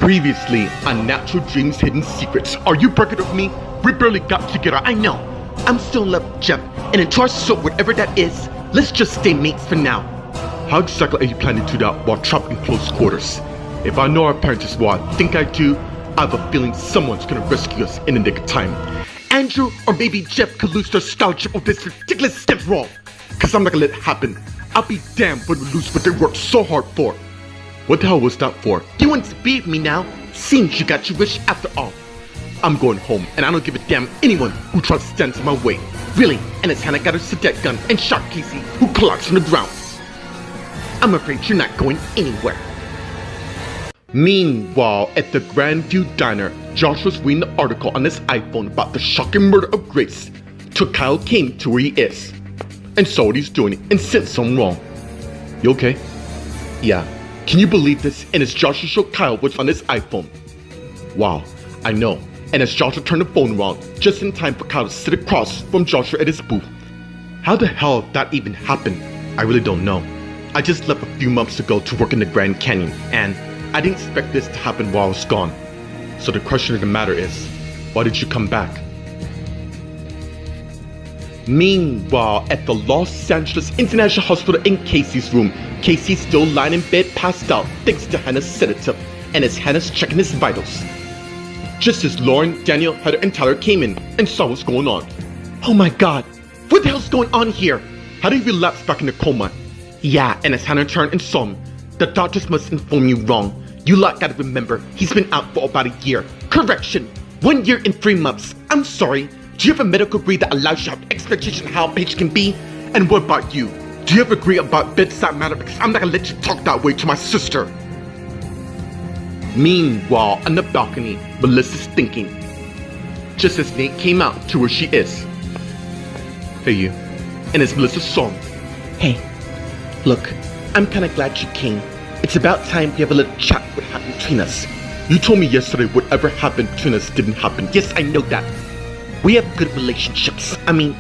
Previously on Natural Dreams Hidden Secrets. Are you breaking up with me? We barely got together, I know. I'm still in love with Jeff, and in charge of whatever that is, let's just stay mates for now. How exactly are you planning to do that while trapped in close quarters? If I know our parents as well, I think I do, I have a feeling someone's gonna rescue us in the nick of time. Andrew or maybe Jeff could lose their scholarship of this ridiculous step wrong. Cause I'm not gonna let it happen. I'll be damned when we lose what they worked so hard for. What the hell was that for? You want to be with me now? Seems you got your wish after all. I'm going home, and I don't give a damn anyone who tries to stand in my way. Really, and it's Hannah got her cadet gun and shot Casey, who collapsed on the ground. I'm afraid you're not going anywhere. Meanwhile, at the Grandview Diner, Josh was reading the article on his iPhone about the shocking murder of Grace, till Kyle came to where he is, and saw what he's doing and said something wrong. You okay? Yeah. Can you believe this? And as Joshua showed Kyle what's on his iPhone. Wow, I know. And as Joshua turned the phone around, just in time for Kyle to sit across from Joshua at his booth. How the hell did that even happen? I really don't know. I just left a few months ago to work in the Grand Canyon, and I didn't expect this to happen while I was gone. So the question of the matter is, why did you come back? Meanwhile, at the Los Angeles International Hospital in Casey's room, Casey's still lying in bed passed out thanks to Hannah's sedative, and as Hannah's checking his vitals. Just as Lauren, Daniel, Heather, and Tyler came in and saw what's going on. Oh my god, what the hell's going on here? How did he relapse back in the coma? Yeah, and as Hannah turned and saw him, the doctors must inform you wrong. You lot gotta remember, he's been out for about a year. Correction, 1 year and 3 months. I'm sorry. Do you have a medical degree that allows you to have expectation of how a patient can be? And what about you? Do you ever agree about bedside manner? Because I'm not gonna let you talk that way to my sister. Meanwhile, on the balcony, Melissa's thinking. Just as Nate came out to where she is. Hey you. And as Melissa saw him. Hey, look, I'm kinda glad you came. It's about time we have a little chat what happened between us. You told me yesterday whatever happened between us didn't happen. Yes, I know that. We have good relationships. I mean,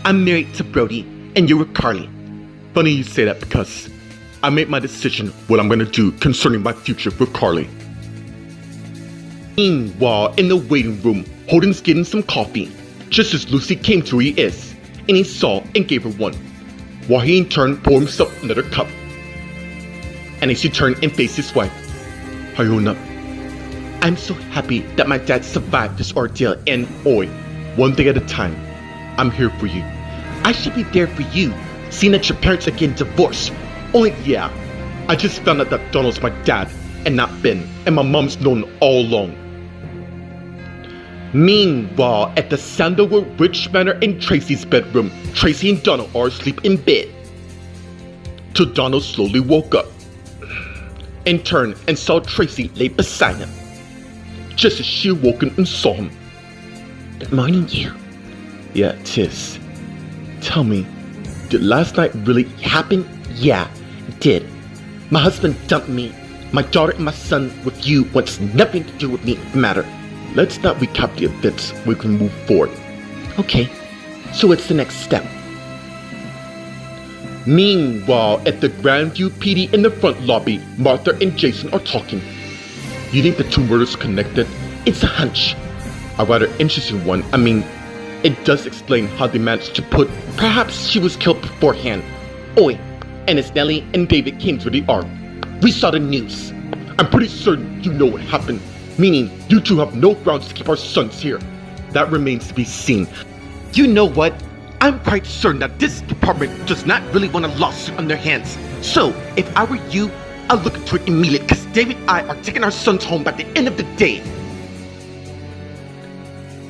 I'm married to Brody, and you're with Carly. Funny you say that because I made my decision what I'm gonna do concerning my future with Carly. Meanwhile, in the waiting room, Holden's getting some coffee, just as Lucy came to where he is, and he saw and gave her one, while he in turn poured himself another cup. And as he turned and faced his wife, how you holding up? I'm so happy that my dad survived this ordeal, and oi, one day at a time, I'm here for you. I should be there for you, seeing that your parents are getting divorced. Only, yeah, I just found out that Donald's my dad, and not Ben, and my mom's known all along. Meanwhile, at the Sandalwood Ridge Manor in Tracy's bedroom, Tracy and Donald are asleep in bed. Till Donald slowly woke up, and turned and saw Tracy lay beside him. Just as she awoken and saw him. Good morning, you. Yeah, it is. Tell me, did last night really happen? Yeah, it did. My husband dumped me. My daughter and my son with you wants nothing to do with me matter. Let's not recap the events. We can move forward. Okay, so what's the next step? Meanwhile, at the Grandview PD in the front lobby, Martha and Jason are talking. You think the two murders connected? It's a hunch. A rather interesting one. I mean, it does explain how they managed to put, perhaps she was killed beforehand. Oi, and as Nellie and David came to the ark, we saw the news. I'm pretty certain you know what happened, meaning you two have no grounds to keep our sons here. That remains to be seen. You know what? I'm quite certain that this department does not really want a lawsuit on their hands. So, if I were you, I'll look into it immediately because David and I are taking our sons home by the end of the day.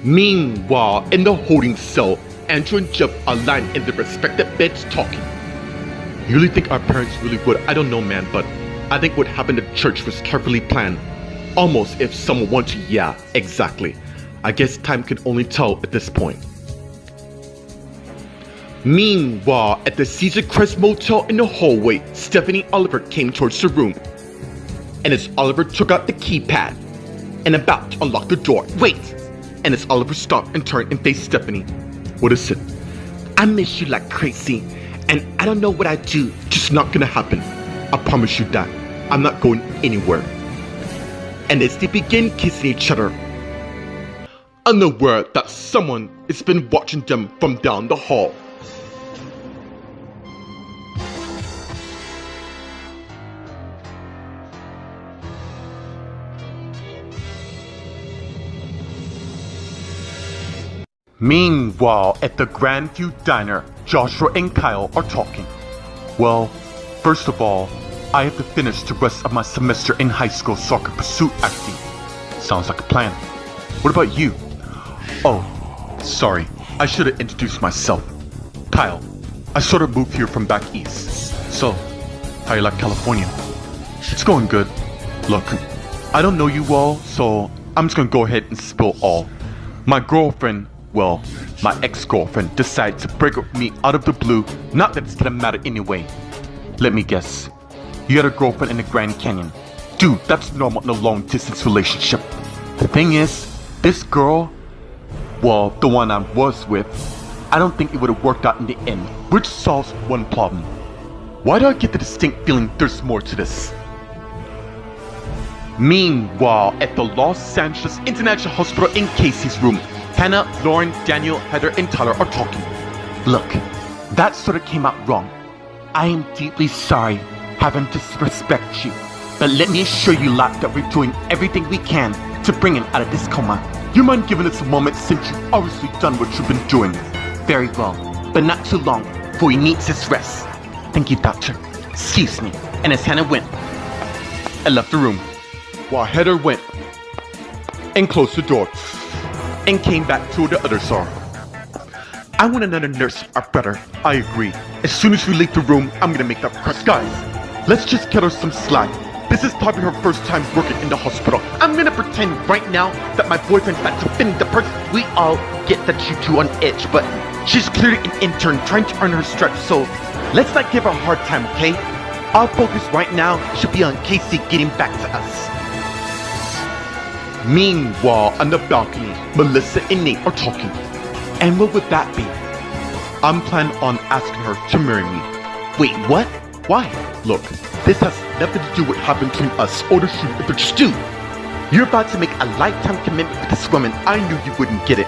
Meanwhile, in the holding cell, Andrew and Jeff are lying in their respective beds talking. You really think our parents really would? I don't know, man, but I think what happened at church was carefully planned. Almost if someone wanted to, yeah, exactly. I guess time can only tell at this point. Meanwhile, at the Caesar Crest Motel in the hallway, Stephanie and Oliver came towards the room. And as Oliver took out the keypad and about to unlock the door, wait! And as Oliver stopped and turned and faced Stephanie. What is it? I miss you like crazy, and I don't know what I'd do, just not gonna happen. I promise you that. I'm not going anywhere. and as they begin kissing each other, unaware that someone has been watching them from down the hall. Meanwhile, at the Grandview Diner, Joshua and Kyle are talking. Well, first of all, I have to finish the rest of my semester in high school so I can pursue acting. Sounds like a plan. What about you? Oh, sorry, I should have introduced myself. Kyle, I sort of moved here from back east. So, how you like California? It's going good. Look, I don't know you all, so I'm just gonna go ahead and spill all. My girlfriend, well, my ex-girlfriend decided to break up with me out of the blue. Not that it's gonna matter anyway. Let me guess. You had a girlfriend in the Grand Canyon. Dude, that's normal in a long-distance relationship. The thing is, this girl, well, the one I was with, I don't think it would have worked out in the end, which solves one problem. Why do I get the distinct feeling there's more to this? Meanwhile, at the Los Angeles International Hospital in Casey's room, Hannah, Lauren, Daniel, Heather, and Tyler are talking. Look, that sort of came out wrong. I am deeply sorry having to disrespect you, but let me assure you lot that we're doing everything we can to bring him out of this coma. You mind giving us a moment since you've obviously done what you've been doing? Very well, but not too long, for he needs his rest. Thank you, doctor. Excuse me. And as Hannah went, I left the room, while Heather went and closed the door and came back to the other side. I want another nurse or better. I agree. As soon as we leave the room, I'm gonna make that request. Guys, let's just cut her some slack. This is probably her first time working in the hospital. I'm gonna pretend right now that my boyfriend's about to finish the person. We all get that you two on edge, but she's clearly an intern trying to earn her stripes, so let's not give her a hard time, okay? Our focus right now should be on Casey getting back to us. Meanwhile, on the balcony, Melissa and Nate are talking. And what would that be? I'm planning on asking her to marry me. Wait, what? Why? Look, this has nothing to do with happening between us or the shooting of the stew. You're about to make a lifetime commitment with this woman. I knew you wouldn't get it.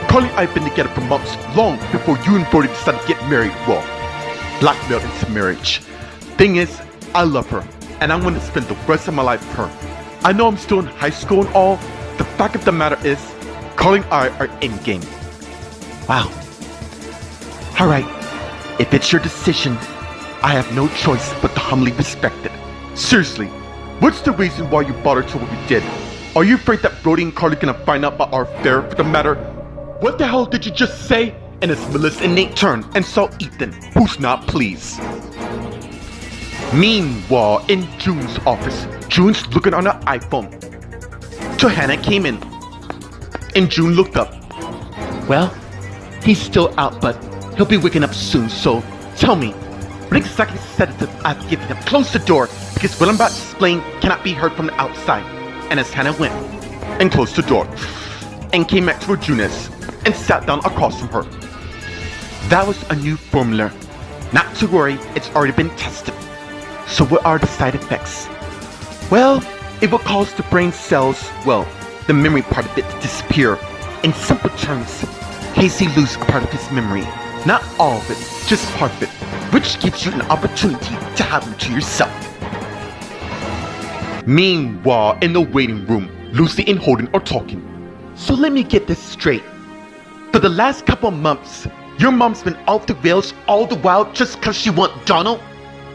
Carly and I have been together for months, long before you and Brody decided to get married. Well, blackmailed into marriage. Thing is, I love her, and I want to spend the rest of my life with her. I know I'm still in high school and all. The fact of the matter is, Carly and I are in-game. Wow. Alright, if it's your decision, I have no choice but to humbly respect it. Seriously, what's the reason why you bothered to what we did? Are you afraid that Brody and Carly gonna find out about our affair for the matter? What the hell did you just say? And it's Melissa and Nate turn and saw Ethan, who's not pleased. Meanwhile, in June's office, June's looking on her iPhone. So Hannah came in, and June looked up. Well, he's still out, but he'll be waking up soon, so tell me, what exactly sedative I've given him? Close the door, because what I'm about to explain cannot be heard from the outside. And as Hannah went, and closed the door, and came back to where June is, and sat down across from her. That was a new formula. Not to worry, it's already been tested. So what are the side effects? Well, it will cause the brain cells, well, the memory part of it to disappear. In simple terms, Casey loses a part of his memory. Not all of it, just part of it, which gives you an opportunity to have him to yourself. Meanwhile, in the waiting room, Lucy and Holden are talking. So let me get this straight. For the last couple months, your mom's been off the rails all the while just cause she wants Donald?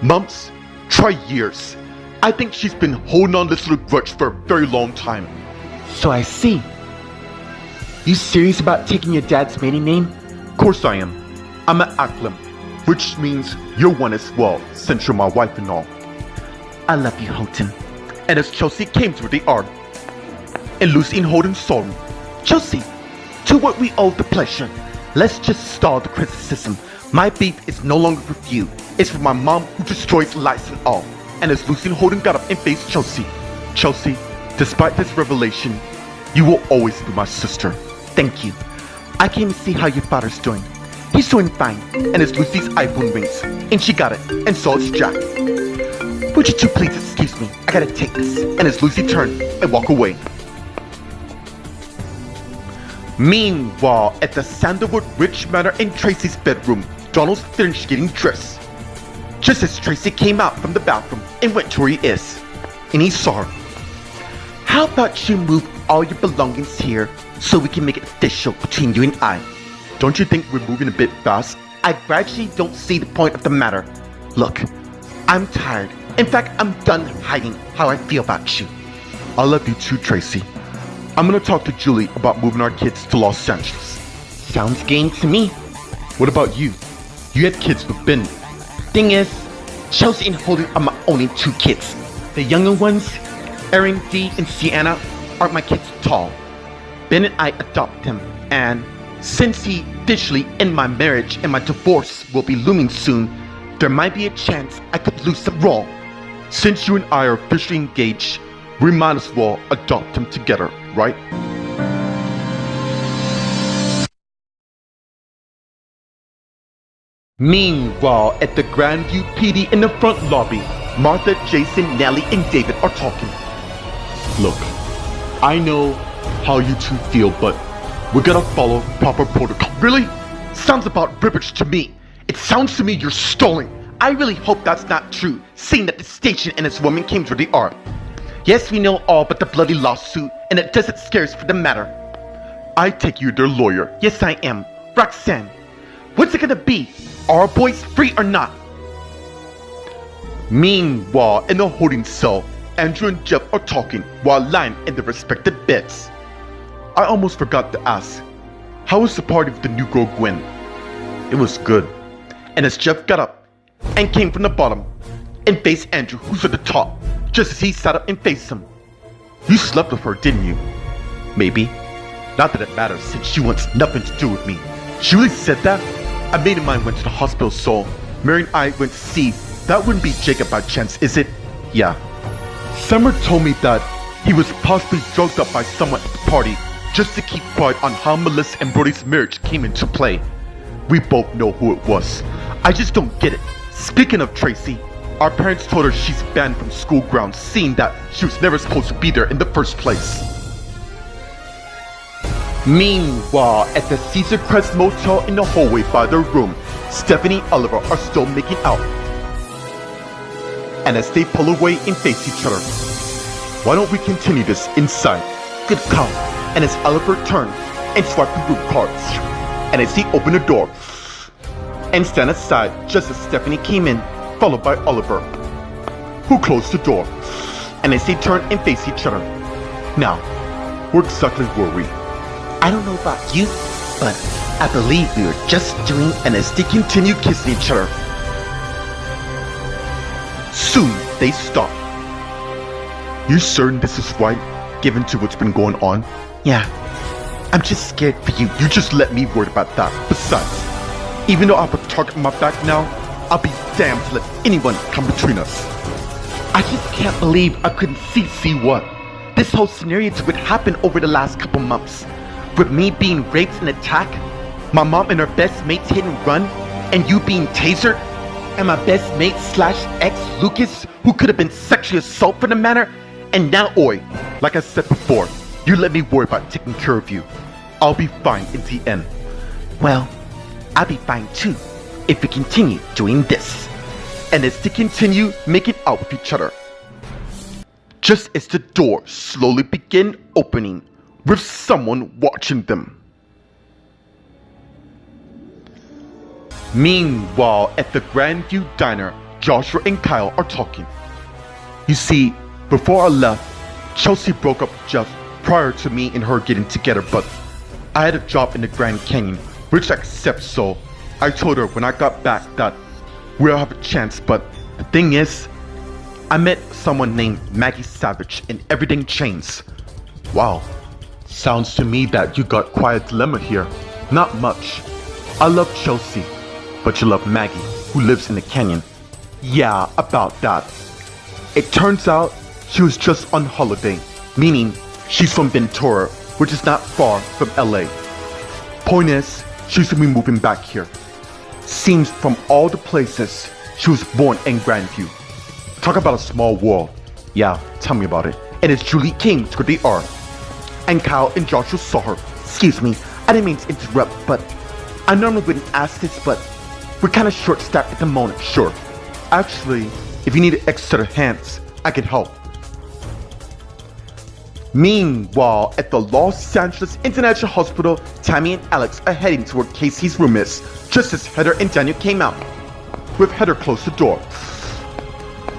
Months? Try years. I think she's been holding on this little grudge for a very long time. So I see. You serious about taking your dad's maiden name? Of course I am. I'm an Aklam, which means you're one as well, since you're my wife and all. I love you, Holden. And as Chelsea came to the art, and Lucy and Holden saw him. Chelsea, to what we owe the pleasure. Let's just stall the criticism. My beef is no longer with you. It's with my mom who destroys lights and all. And as Lucy and Holden got up and faced Chelsea. Chelsea, despite this revelation, you will always be my sister. Thank you. I came to see how your father's doing. He's doing fine. And as Lucy's iPhone rings, and she got it, and saw it's Jack. Would you two please excuse me? I gotta take this. And as Lucy turned and walk away. Meanwhile, at the Sandalwood Ridge Manor in Tracy's bedroom, Donald's finished getting dressed. Just as Tracy came out from the bathroom and went to where he is. And he saw her. How about you move all your belongings here so we can make it official between you and I? Don't you think we're moving a bit fast? I gradually don't see the point of the matter. Look, I'm tired. In fact, I'm done hiding how I feel about you. I love you too, Tracy. I'm gonna talk to Julie about moving our kids to Los Angeles. Sounds game to me. What about you? You had kids with Ben. Thing is, Chelsea and Holly are my only two kids. The younger ones, Erin, Dee, and Sienna, aren't my kids at all. Ben and I adopt them, and since he officially ended my marriage and my divorce will be looming soon, there might be a chance I could lose some role. Since you and I are officially engaged, we might as well adopt them together, right? Meanwhile, at the Grandview PD in the front lobby, Martha, Jason, Nellie, and David are talking. Look, I know how you two feel, but we gotta follow proper protocol. Really? Sounds about rubbish to me. It sounds to me you're stalling. I really hope that's not true, seeing that the station and its woman came to the art. Yes, we know all but the bloody lawsuit, and it doesn't scare us for the matter. I take you their lawyer. Yes, I am. Roxanne, what's it gonna be? Are our boys free or not? Meanwhile, in the holding cell, Andrew and Jeff are talking while lying in their respective beds. I almost forgot to ask, how was the party with the new girl Gwen? It was good. And as Jeff got up and came from the bottom and faced Andrew, who's at the top, just as he sat up and faced him. You slept with her, didn't you? Maybe. Not that it matters since she wants nothing to do with me. She really said that? A mate of mine went to the hospital, so Mary and I went to see. That wouldn't be Jacob by chance, is it? Yeah. Summer told me that he was possibly drugged up by someone at the party just to keep quiet on how Melissa and Brody's marriage came into play. We both know who it was. I just don't get it. Speaking of Tracy, our parents told her she's banned from school grounds, seeing that she was never supposed to be there in the first place. Meanwhile, at the Caesar Crest Motel in the hallway by their room, Stephanie and Oliver are still making out. And as they pull away and face each other, why don't we continue this inside? Good call. And as Oliver turned and swiped the room cards, and as he opened the door and stand aside just as Stephanie came in, followed by Oliver, who closed the door. And as they turned and faced each other, now, where exactly were we? I don't know about you, but I believe we were just doing, and as they continued kissing each other, soon they stopped. You certain this is right, given to what's been going on? Yeah, I'm just scared for you. You just let me worry about that. Besides, even though I have a target on my back now, I'll be damned to let anyone come between us. I just can't believe I couldn't see what this whole scenario would happen over the last couple months. With me being raped and attacked, my mom and her best mates hit and run, and you being tasered, and my best mate slash ex Lucas, who could have been sexually assaulted for the matter, and now Oi, like I said before, you let me worry about taking care of you. I'll be fine in the end. Well, I'll be fine too, if we continue doing this. And as they continue making out with each other, just as the door slowly began opening, with someone watching them. Meanwhile, at the Grandview Diner, Joshua and Kyle are talking. You see, before I left, Chelsea broke up with Jeff prior to me and her getting together, but I had a job in the Grand Canyon, which I accept, so I told her when I got back that we'll have a chance, but the thing is, I met someone named Maggie Savage and everything changed. Wow. Sounds to me that you got quite a dilemma here. Not much. I love Chelsea, but you love Maggie, who lives in the canyon. Yeah, about that. It turns out she was just on holiday, meaning she's from Ventura, which is not far from LA. Point is, she's gonna be moving back here. Seems from all the places, she was born in Grandview. Talk about a small world. Yeah, tell me about it. And it's Julie came to where they are. And Kyle and Joshua saw her. Excuse me, I didn't mean to interrupt, but I normally wouldn't ask this, but we're kind of short-staffed at the moment, sure. Actually, if you need extra hands, I can help. Meanwhile, at the Los Angeles International Hospital, Tammy and Alex are heading to where Casey's room is, just as Heather and Daniel came out. With Heather closed the door.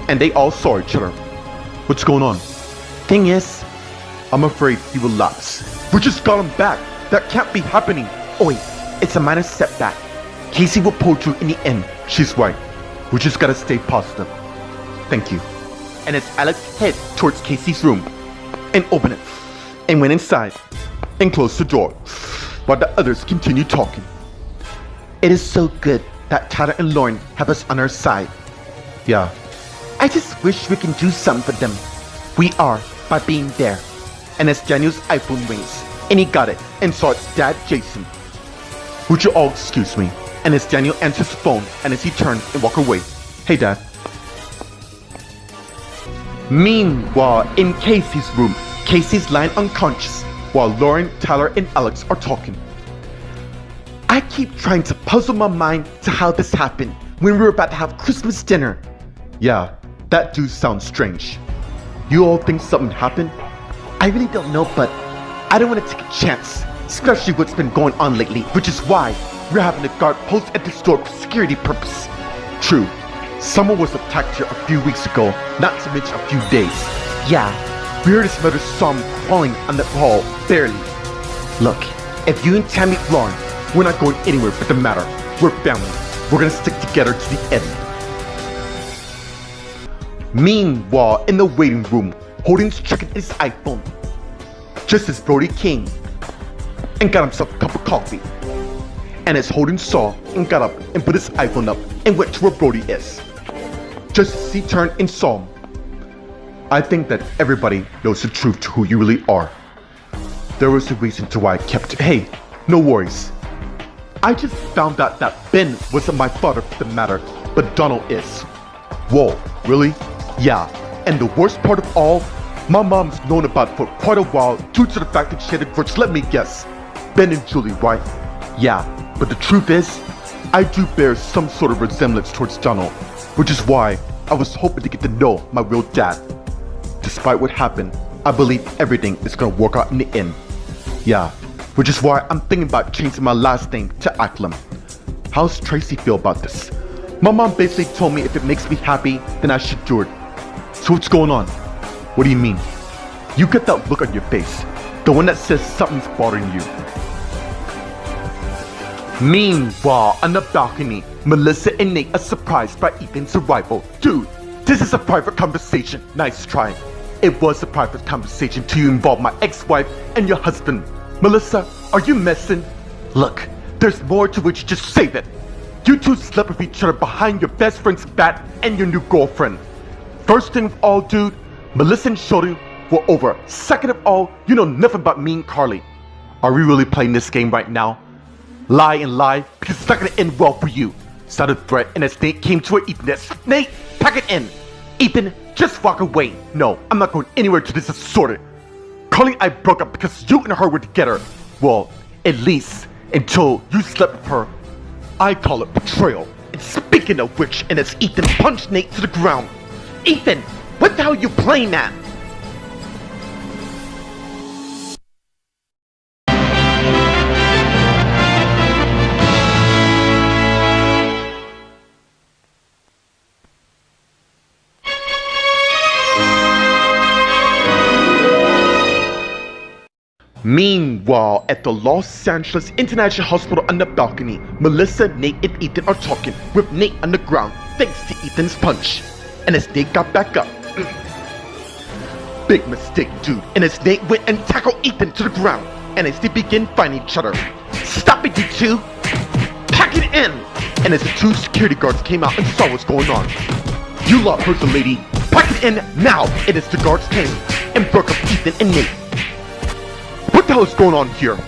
And they all saw each other. What's going on? Thing is, I'm afraid he will lapse. We just got him back. That can't be happening. Oh wait, it's a minor setback. Casey will pull through in the end. She's right. We just gotta stay positive. Thank you. And as Alex head towards Casey's room and opened it and went inside and closed the door while the others continued talking. It is so good that Tyler and Lauren have us on our side. Yeah. I just wish we can do something for them. We are by being there. And as Daniel's iPhone rings, and he got it and saw its dad, Jason. Would you all excuse me? And as Daniel answers the phone and as he turns and walk away. Hey Dad. Meanwhile, in Casey's room, Casey's lying unconscious while Lauren, Tyler, and Alex are talking. I keep trying to puzzle my mind to how this happened when we were about to have Christmas dinner. Yeah, that do sound strange. You all think something happened? I really don't know, but I don't want to take a chance, especially what's been going on lately, which is why we're having a guard post at the store for security purpose. True, someone was attacked here a few weeks ago, not to mention a few days. Yeah, we heard his mother saw him crawling on that hall, barely. Look, if you and Tammy Lauren, we're not going anywhere for the matter. We're family. We're gonna stick together to the end. Meanwhile, in the waiting room, Holden's checking his iPhone. Just as Brody came and got himself a cup of coffee. And as Holden saw and got up and put his iPhone up and went to where Brody is. Just as he turned and saw him. I think that everybody knows the truth to who you really are. There was a reason to why I kept it. Hey, no worries. I just found out that Ben wasn't my father for the matter, but Donald is. Whoa, really? Yeah, and the worst part of all, my mom's known about it for quite a while due to the fact that she had a grudge, let me guess. Ben and Julie, right? Yeah, but the truth is, I do bear some sort of resemblance towards Donald, which is why I was hoping to get to know my real dad. Despite what happened, I believe everything is gonna work out in the end. Yeah, which is why I'm thinking about changing my last name to Acklam. How's Tracy feel about this? My mom basically told me if it makes me happy, then I should do it. So what's going on? What do you mean? You get that look on your face, the one that says something's bothering you. Meanwhile, on the balcony, Melissa and Nate are surprised by Ethan's arrival. Dude, this is a private conversation. Nice try. It was a private conversation to involve my ex-wife and your husband. Melissa, are you messing? Look, there's more to which, just save it. You two slept with each other behind your best friend's back and your new girlfriend. First thing of all, dude, Melissa and Sheldon were over. Second of all, you know nothing about me and Carly. Are we really playing this game right now? Lie and lie, because it's not gonna end well for you. Shouted Brett, and as Nate came to where Ethan is. Nate, pack it in. Ethan, just walk away. No, I'm not going anywhere till this is sorted. Carly and I broke up because you and her were together. Well, at least until you slept with her. I call it betrayal. And speaking of which, and as Ethan punched Nate to the ground. Ethan, what the hell are you playing at? Meanwhile, at the Los Angeles International Hospital on the balcony, Melissa, Nate, and Ethan are talking, with Nate on the ground thanks to Ethan's punch. And as Nate got back up, big mistake, dude. And as Nate went and tackled Ethan to the ground, and as they begin fighting each other, stop it, you two! Pack it in! And as the two security guards came out and saw what's going on, you lot heard the lady. Pack it in now! And as the guards came and broke up Ethan and Nate. What the hell is going on here?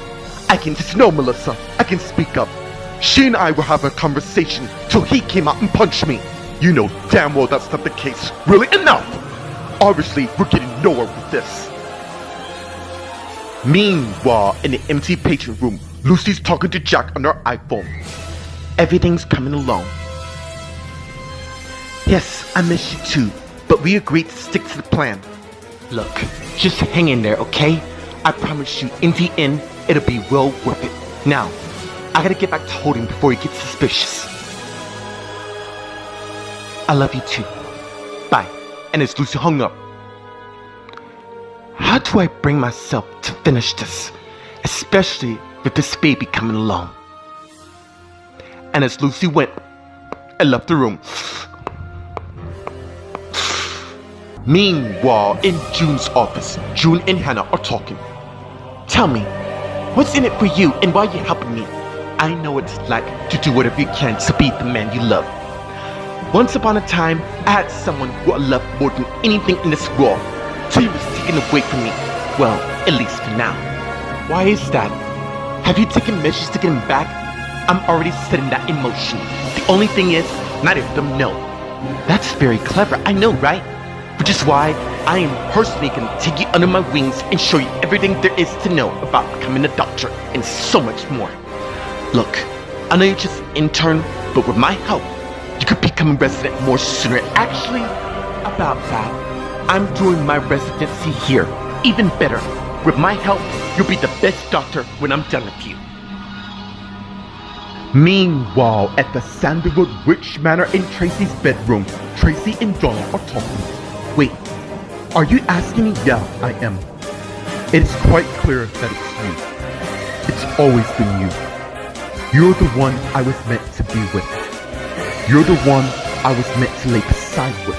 I can just know, Melissa. I can speak up. She and I were having a conversation till he came out and punched me. You know damn well that's not the case. Really, enough! Obviously, we're getting nowhere with this. Meanwhile, in the empty patient room, Lucy's talking to Jack on her iPhone. Everything's coming along. Yes, I miss you too, but we agreed to stick to the plan. Look, just hang in there, okay? I promise you, in the end, it'll be well worth it. Now, I gotta get back to Holding before he gets suspicious. I love you too. Bye. And as Lucy hung up, how do I bring myself to finish this? Especially with this baby coming along. And as Lucy went and left the room. Meanwhile, in June's office, June and Hannah are talking. Tell me, what's in it for you and why are you helping me? I know what it's like to do whatever you can to be the man you love. Once upon a time, I had someone who I loved more than anything in this world, till he was taken away from me. Well, at least for now. Why is that? Have you taken measures to get him back? I'm already setting that in motion. The only thing is, neither of them know. That's very clever, I know, right? Which is why I am personally gonna take you under my wings and show you everything there is to know about becoming a doctor and so much more. Look, I know you're just an intern, but with my help, you could become a resident more sooner. Actually, about that, I'm doing my residency here. Even better, with my help, you'll be the best doctor when I'm done with you. Meanwhile, at the Sandalwood Witch Manor in Tracy's bedroom, Tracy and Donald are talking. Wait, are you asking me? Yeah, I am. It is quite clear that it's you. It's always been you. You're the one I was meant to be with. You're the one I was meant to lay beside with.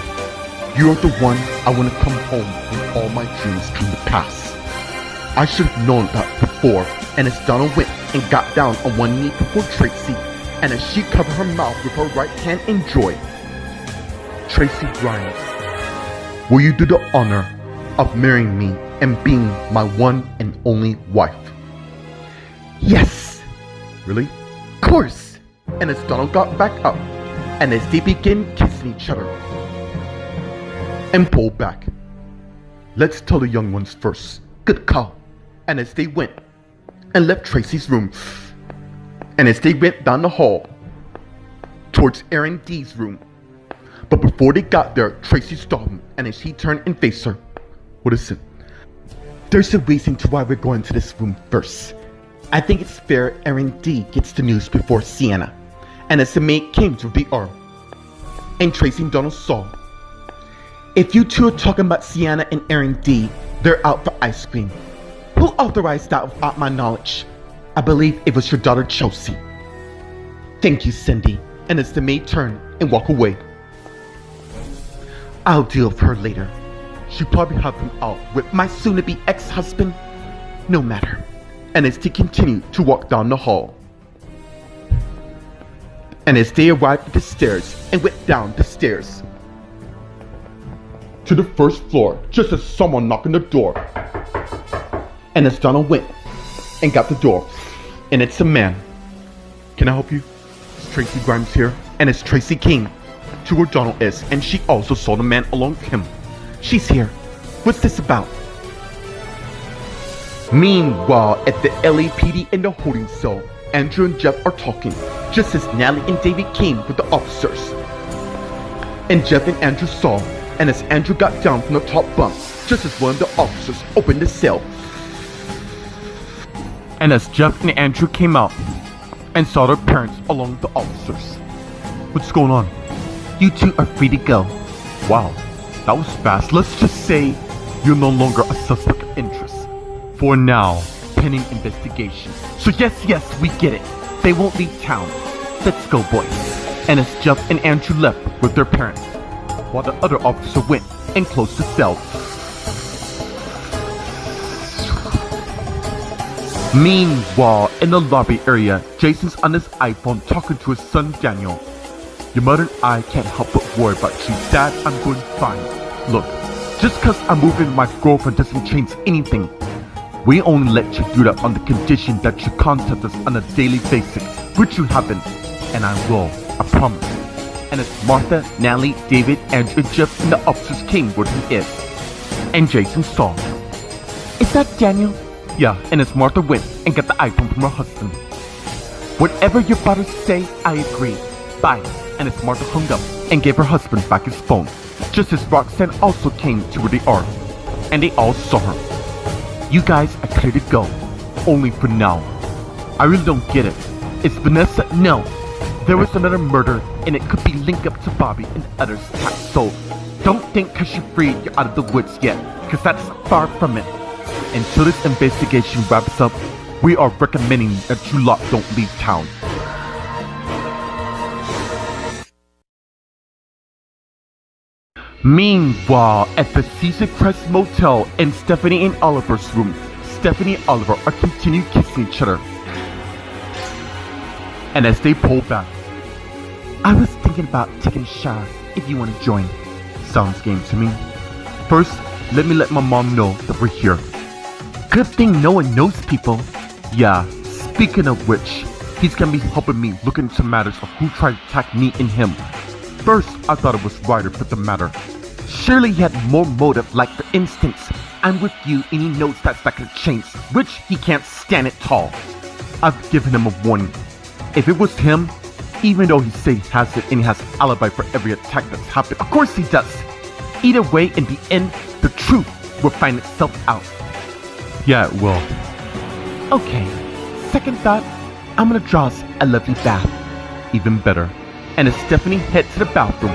You're the one I want to come home when all my dreams come to pass. I should have known that before, and as Donald went and got down on one knee before Tracy, and as she covered her mouth with her right hand in joy, Tracy Grimes, will you do the honor of marrying me and being my one and only wife? Yes! Really? Of course! And as Donald got back up, and as they began kissing each other, and pulled back. Let's tell the young ones first. Good call. And as they went and left Tracy's room, and as they went down the hall towards Aaron D's room, but before they got there, Tracy stopped him, and as he turned and faced her, what is it? There's a reason to why we're going to this room first. I think it's fair Aaron D gets the news before Sienna. And as the maid came to the arm, and Tracy and Donald saw, if you two are talking about Sienna and Aaron D, they're out for ice cream. Who authorized that without my knowledge? I believe it was your daughter Chelsea. Thank you, Cindy. And as the maid turned and walked away, I'll deal with her later. She'll probably have him out with my soon-to-be ex-husband. No matter. And as they continued to walk down the hall, and as they arrived at the stairs and went down the stairs to the first floor, just as someone knocked on the door, and as Donald went and got the door, and it's a man. Can I help you? It's Tracy Grimes here. And as Tracy came to where Donald is, and she also saw the man along with him. She's here. What's this about? Meanwhile, at the LAPD in the holding cell, Andrew and Jeff are talking, just as Natalie and David came with the officers. And Jeff and Andrew saw, and as Andrew got down from the top bunk, just as one of the officers opened the cell. And as Jeff and Andrew came out and saw their parents along with the officers. What's going on? You two are free to go. Wow, that was fast. Let's just say you're no longer a suspect of interest. For now, pending investigation. So yes, we get it. They won't leave town. Let's go, boys. And as Jeff and Andrew left with their parents, while the other officer went and closed the cell. Meanwhile, in the lobby area, Jason's on his iPhone talking to his son Daniel. Your mother and I can't help but worry about you. Dad, I'm going fine. Look, just cause I'm moving with my girlfriend doesn't change anything. We only let you do that on the condition that you contact us on a daily basis, which you haven't, and I will, I promise. and as Martha, Natalie, David, Andrew, and Jeff and the officers came where he is. And Jason saw. Is that Daniel? Yeah, and as Martha went and got the iPhone from her husband. Whatever you're about to say, I agree. Bye. And as Martha hung up and gave her husband back his phone, just as Roxanne also came to where they are, and they all saw her. You guys are clear to go, only for now. I really don't get it. Is Vanessa? No. There was another murder, and it could be linked up to Bobby and others. So, don't think cause you're free you're out of the woods yet, cause that's far from it. Until this investigation wraps up, we are recommending that you lot don't leave town. Meanwhile, at the Caesar Crest Motel in Stephanie and Oliver's room, Stephanie and Oliver are continuing kissing each other. And as they pull back, I was thinking about taking a shower if you want to join. Sounds game to me. First, let me let my mom know that we're here. Good thing no one knows people. Yeah, speaking of which, he's gonna be helping me look into matters of who tried to attack me and him. First, I thought it was Ryder for the matter. Surely he had more motive, like for instance, I'm with you and he knows that's like a change, which he can't stand at all. I've given him a warning. If it was him, even though he said he has it and he has an alibi for every attack that's happened, of course he does. Either way, in the end, the truth will find itself out. Yeah, it will. Okay, second thought, I'm gonna draw us a lovely bath. Even better. And as Stephanie heads to the bathroom,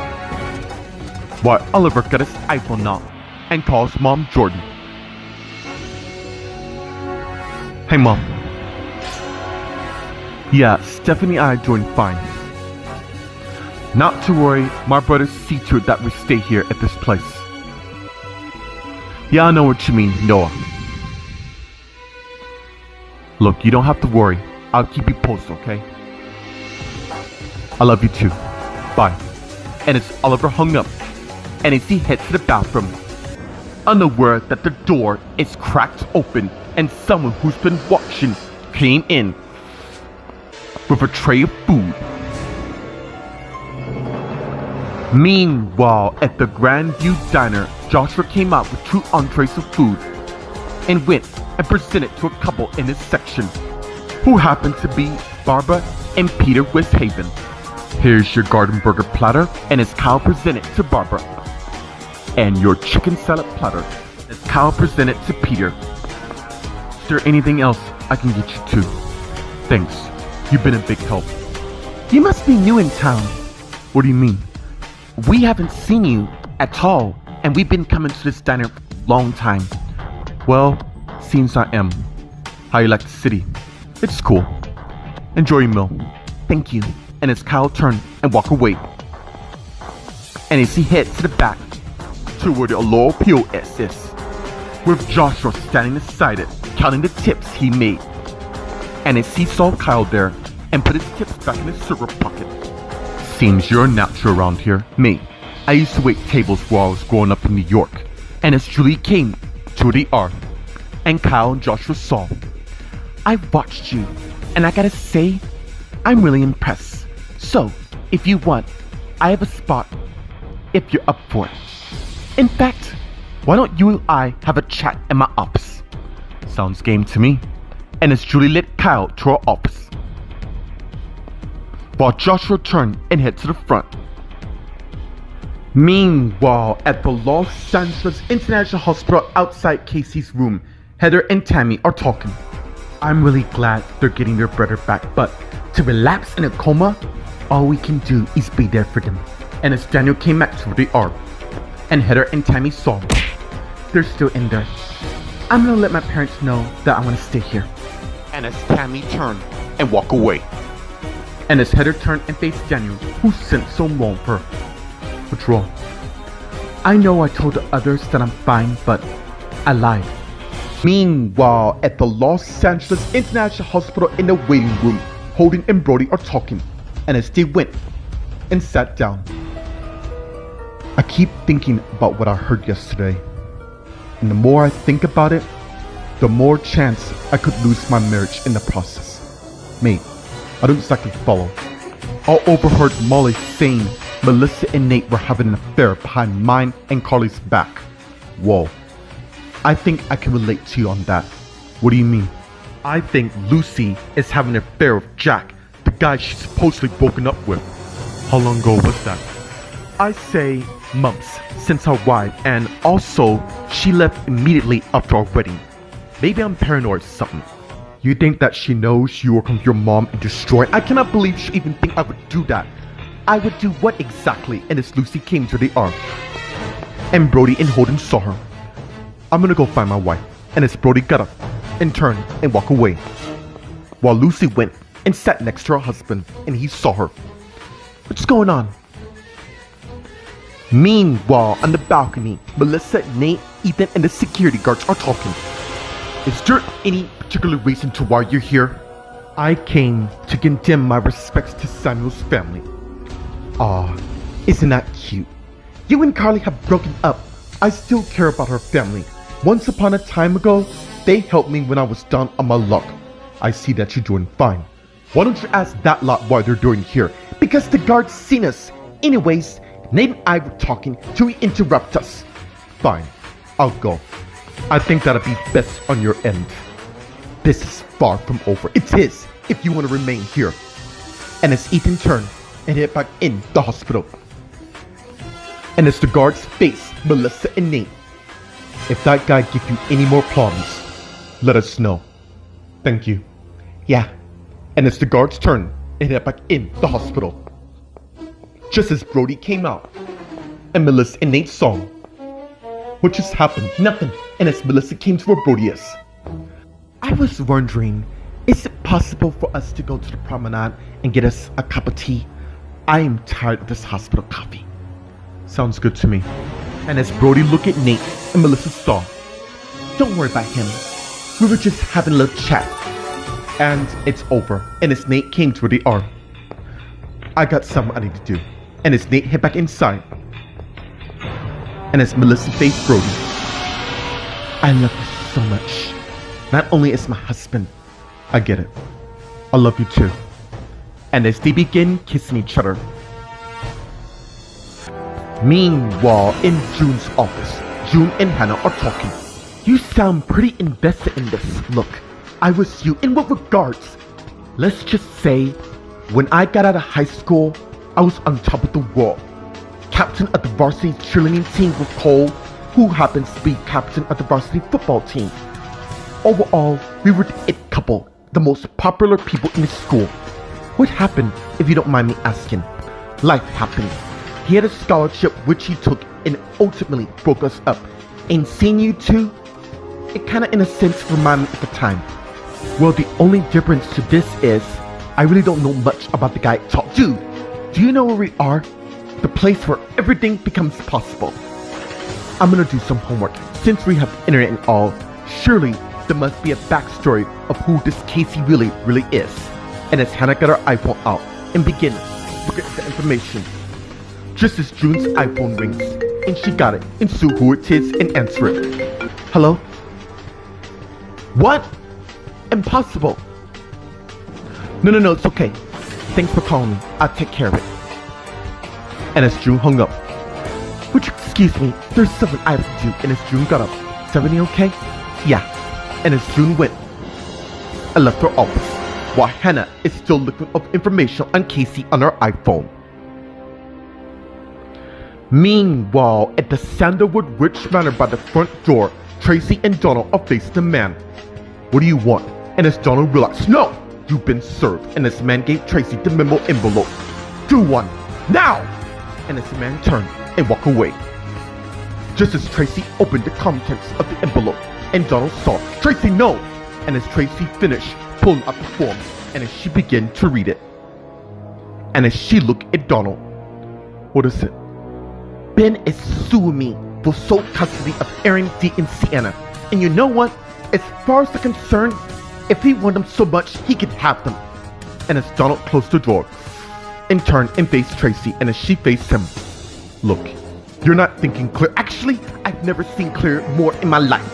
while Oliver got his iPhone out and calls Mom Jordan. Hey Mom. Yeah, Stephanie and I doing fine. Not to worry, my brothers see to it that we stay here at this place. Yeah, I know what you mean, Noah. Look, you don't have to worry. I'll keep you posted, okay? I love you too. Bye. And as Oliver hung up, and as he heads to the bathroom, unaware that the door is cracked open and someone who's been watching came in with a tray of food. Meanwhile, at the Grandview Diner, Joshua came out with 2 entrees of food and went and presented to a couple in his section, who happened to be Barbara and Peter Westhaven. Here's your garden burger platter, and as Kyle presented to Barbara. And your chicken salad platter, as Kyle presented to Peter. Is there anything else I can get you to? Thanks, you've been a big help. You must be new in town. What do you mean? We haven't seen you at all, and we've been coming to this diner for a long time. Well, seems I am. How you like the city? It's cool. Enjoy your meal. Thank you. And as Kyle turned and walked away, and as he heads to the back to where the Laurel POS is, with Joshua standing beside it, counting the tips he made. And as he saw Kyle there and put his tips back in his silver pocket. Seems you're a natural around here. Me, I used to wait tables while I was growing up in New York. And as Julie came to the art, and Kyle and Joshua saw, I've watched you, and I gotta say, I'm really impressed. So, if you want, I have a spot, if you're up for it. In fact, why don't you and I have a chat in my office? Sounds game to me. And as Julie led Kyle to her office, while Joshua turned and headed to the front. Meanwhile, at the Los Angeles International Hospital outside Casey's room, Heather and Tammy are talking. I'm really glad they're getting their brother back, but to relapse in a coma, all we can do is be there for them. And as Daniel came back to where they are, and Heather and Tammy saw, they're still in there. I'm gonna let my parents know that I want to stay here. And as Tammy turned and walked away, and as Heather turned and faced Daniel, who sent so long for her. What's wrong? I know I told the others that I'm fine, but I lied. Meanwhile, at the Los Angeles International Hospital in the waiting room, Holden and Brody are talking, and as they went and sat down, I keep thinking about what I heard yesterday, and the more I think about it, the more chance I could lose my marriage in the process. Mate, I don't exactly follow. I overheard Molly saying Melissa and Nate were having an affair behind mine and Carly's back. Whoa. I think I can relate to you on that. What do you mean? I think Lucy is having an affair with Jack, the guy she's supposedly broken up with. How long ago was that? I say months since our wife, and also she left immediately after our wedding. Maybe I'm paranoid or something. You think that she knows you work with your mom and destroy? I cannot believe she even think I would do that. I would do what exactly? And as Lucy came to the arm, and Brody and Holden saw her. I'm gonna go find my wife. And as Brody got up and turned and walked away, while Lucy went and sat next to her husband, and he saw her. What's going on? Meanwhile, on the balcony, Melissa, Nate, Ethan, and the security guards are talking. Is there any particular reason to why you're here? I came to condemn my respects to Samuel's family. Aw, isn't that cute? You and Carly have broken up. I still care about her family. Once upon a time ago, they helped me when I was down on my luck. I see that you're doing fine. Why don't you ask that lot why they're doing here? Because the guards seen us. Anyways, Nate and I were talking till he interrupt us. Fine, I'll go. I think that'll be best on your end. This is far from over. It's his, if you want to remain here. And as Ethan turned and head back in the hospital, and as the guards face Melissa and Nate, if that guy gives you any more problems, let us know. Thank you. Yeah. And as the guards turned and head back in the hospital, just as Brody came out and Melissa and Nate saw him. What just happened? Nothing. And as Melissa came to where Brody is, I was wondering, is it possible for us to go to the promenade and get us a cup of tea? I am tired of this hospital coffee. Sounds good to me. And as Brody looked at Nate and Melissa saw, don't worry about him. We were just having a little chat. And it's over. And as Nate came to the arm, I got something I need to do. And as Nate head back inside, and as Melissa faced Brody, I love you so much. Not only as my husband, I get it. I love you too. And as they begin kissing each other. Meanwhile, in June's office, June and Hannah are talking. You sound pretty invested in this. Look, I was you. In what regards? Let's just say, when I got out of high school, I was on top of the world. Captain of the varsity cheerleading team with Cole, who happens to be captain of the varsity football team. Overall, we were the it couple, the most popular people in the school. What happened, if you don't mind me asking? Life happened. He had a scholarship which he took and ultimately broke us up. And seeing you two, it kinda in a sense reminded me at the time. Well, the only difference to this is, I really don't know much about the guy I talked to. Do you know where we are? The place where everything becomes possible. I'm gonna do some homework. Since we have internet and all, surely there must be a backstory of who this Casey really is. And as Hannah got her iPhone out and began looking at the information, just as June's iPhone rings, and she got it, and see who it is and answer it. Hello? What? Impossible. No, it's okay. Thanks for calling me. I'll take care of it. And as June hung up, would you excuse me, there's something I have to do. And as June got up, is everything okay? Yeah. And as June went and left her office, while Hannah is still looking up information on Casey on her iPhone. Meanwhile, at the Sandalwood Ridge Manor by the front door, Tracy and Donald are facing the man. What do you want? And as Donald realized, no, you've been served. And as the man gave Tracy the memo envelope. Do one, now! And as the man turned and walked away. Just as Tracy opened the contents of the envelope, and Donald saw, Tracy, no! And as Tracy finished pulling out the form, and as she began to read it, and as she looked at Donald, what is it? Ben is suing me for sole custody of Aaron D. and Sienna. And you know what? As far as I'm concerned, if he wanted them so much, he could have them. And as Donald closed the door and turned and faced Tracy, and as she faced him, look, you're not thinking clear. Actually, I've never seen clear more in my life.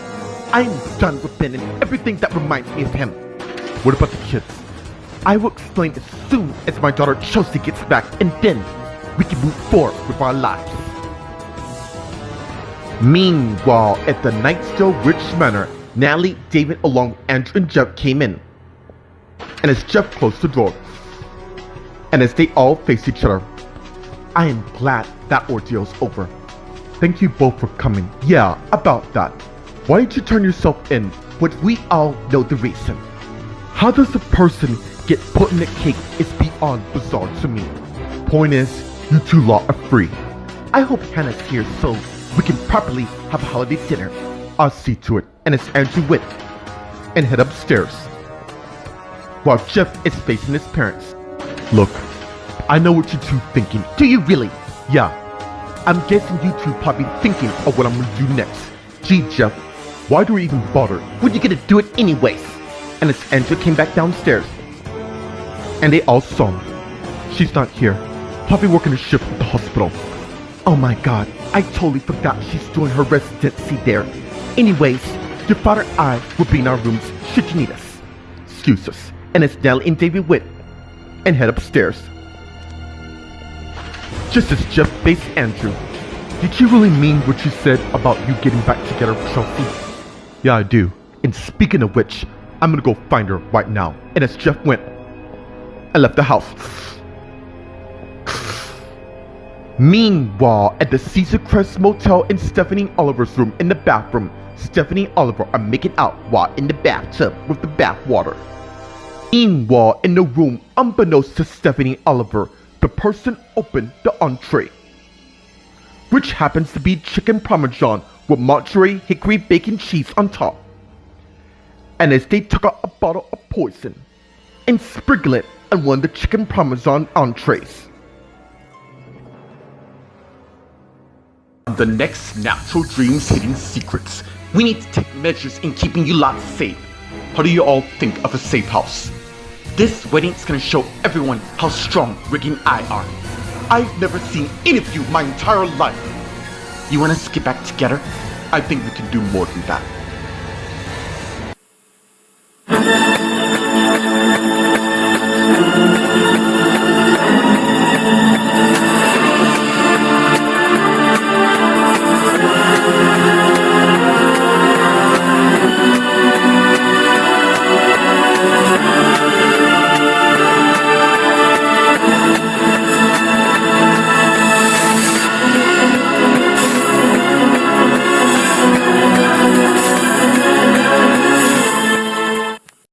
I am done with Ben and everything that reminds me of him. What about the kids? I will explain as soon as my daughter Chelsea gets back, and then we can move forward with our lives. Meanwhile, at the Nightsdale Ridge Manor, Natalie, David, along with Andrew and Jeff came in. And as Jeff closed the door, and as they all faced each other, I am glad that ordeal's over. Thank you both for coming. Yeah, about that. Why did you turn yourself in? But we all know the reason. How does a person get put in a cake is beyond bizarre to me. Point is, you two lot are free. I hope Hannah's here so we can properly have a holiday dinner. I'll see to it. And it's Andrew Witt. And head upstairs. While Jeff is facing his parents. Look, I know what you two thinking. Do you really? Yeah. I'm guessing you two probably thinking of what I'm gonna do next. Gee, Jeff, why do we even bother? When you gonna do it anyways? And as Andrew came back downstairs, and they all saw him. She's not here. Probably working a shift at the hospital. Oh my god, I totally forgot she's doing her residency there. Anyways, your father and I will be in our rooms should you need us. Excuse us. And it's Nell and David Witt. And head upstairs. Just as Jeff faced Andrew. Did you really mean what you said about you getting back together with Chelsea? Yeah, I do. And speaking of which, I'm gonna go find her right now. And as Jeff went and left the house. Meanwhile, at the Caesar Crest Motel in Stephanie and Oliver's room in the bathroom, Stephanie and Oliver are making out while in the bathtub with the bath water. Meanwhile, in the room, unbeknownst to Stephanie and Oliver, the person opened the entree, which happens to be chicken parmesan with Monterey hickory bacon cheese on top. And as they took out a bottle of poison and sprinkled it on one of the chicken parmesan entrees. The next Natural Dreams Hidden Secrets. We need to take measures in keeping you lots safe. How do you all think of a safe house? This wedding's gonna show everyone how strong Rick and I are. I've never seen any of you my entire life. You want us to get back together? I think we can do more than that.